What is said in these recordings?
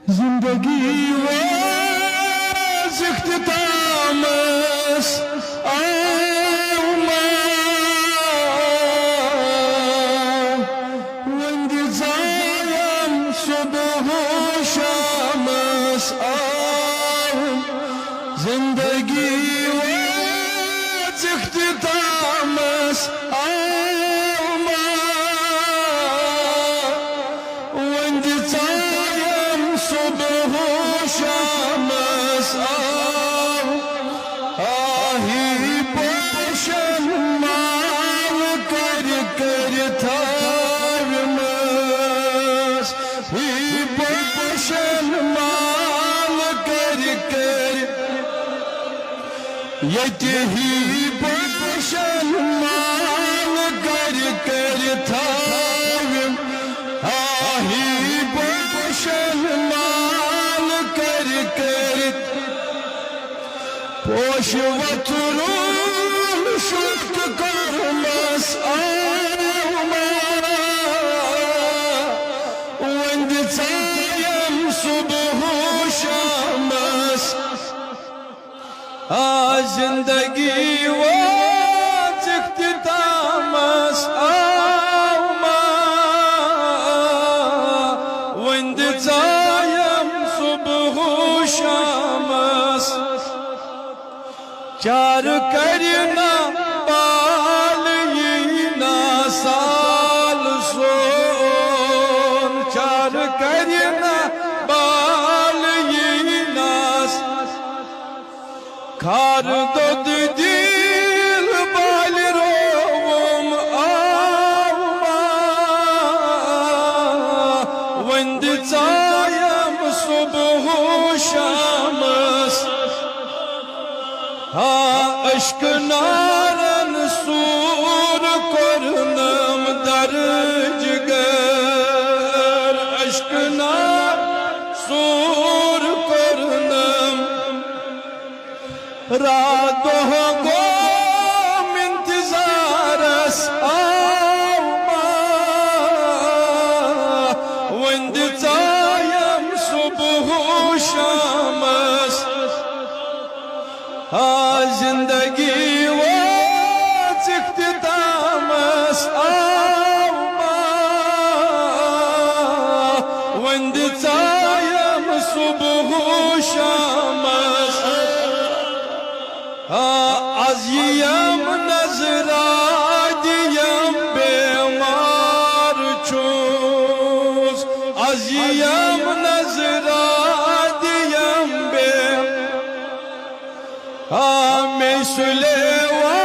زندگی واز اختتامس آوما وند زایم صبح و شامس آوم زندگی واز اختتامس آوما وند زایم صبح و شامس آهی باشم مال کر کر تھاومس ہی باشم مال کر کر یتی ہی باشم مال کر کر تھاوم آہی باشم مال کر کر پوش وطرون شک کرمس آوما وند زایم صبح و شامس زندگی واز اختتامس آوما وند زایم صبح و شامس چار کرنا بال یینا سال سون چار کرنا بال یینا کار دود دل بال روم آوما وند زایم صبح و شامس اشک نارن سور کرنم در جگر اشک نار سور کرنم رات و گم انتظارس آوما وند زایم صبح و شامس زندگی واز اختتامس آوما وند زایم صبح و شامس از یم نظرادیم بیمار چوز از یم نظرادیم می سلیوا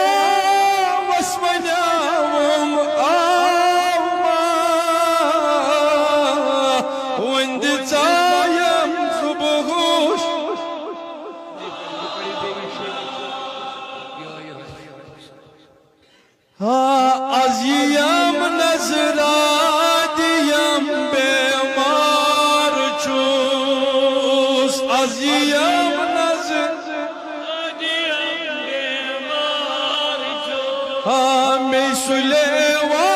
واسمناوم آوما وند زایم صبح و از یم نظرادیم بیمار چوز از یم می سلیوا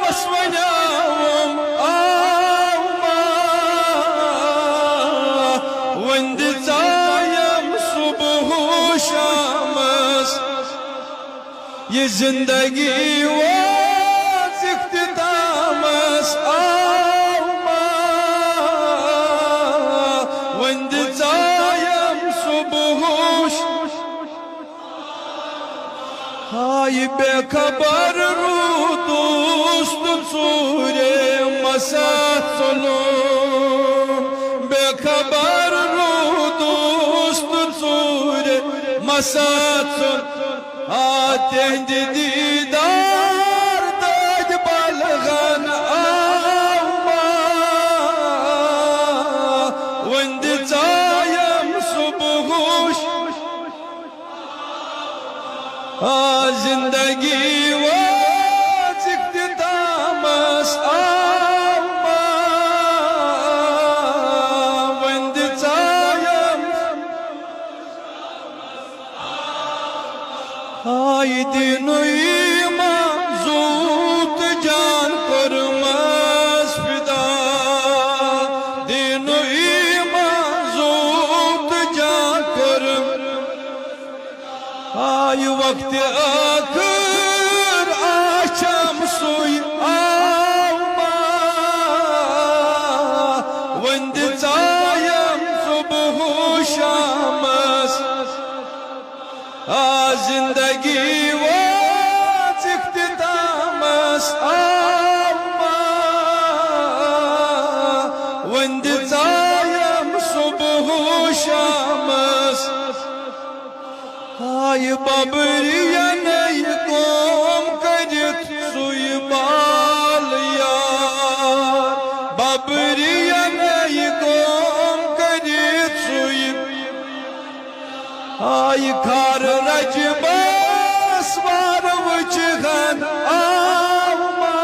واسمناوم آوما وند زایم صبح و شامس یہ زندگی واز اختتامس آوما وند زایم صبح و ای بے خبر رو دوست سورے مسات سنو بے خبر رو دوست سورے مسات سن تہند دیدار داج بالغن آوما وند زایم صبح و زندگی واز اختتامس آوما وند زایم دین و ایمان زود جان کرمس فدا دین و وقت آخر آشام سوی آوما وند زایم صبح و شامس زندگی واز اختتامس آوما وند زایم صبح و شامس آی بابریا نئی قوم کرت سوی بال یار بابریا نئی قوم کرت سوی آی کار رجباس وار وچغن آوما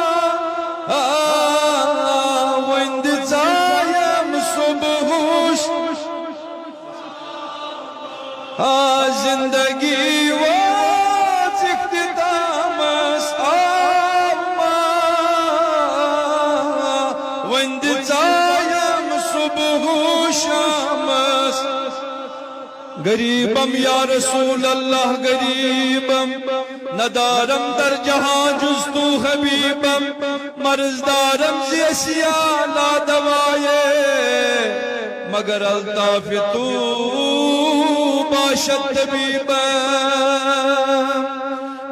وند زایم صبحوش زندگی واز اختتامس آوما وند زایم صبح و شامس غریبم یا رسول اللہ غریبم ندارم در جہاں جز تو حبیبم مرض دارم زیسیا لا دوائے مگر الطاف تو باشد طبیبم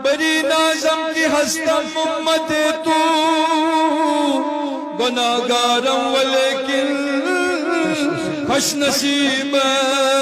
بری نازم کی ہستم امت تو گناہگارم ولیکن خوش نصیبم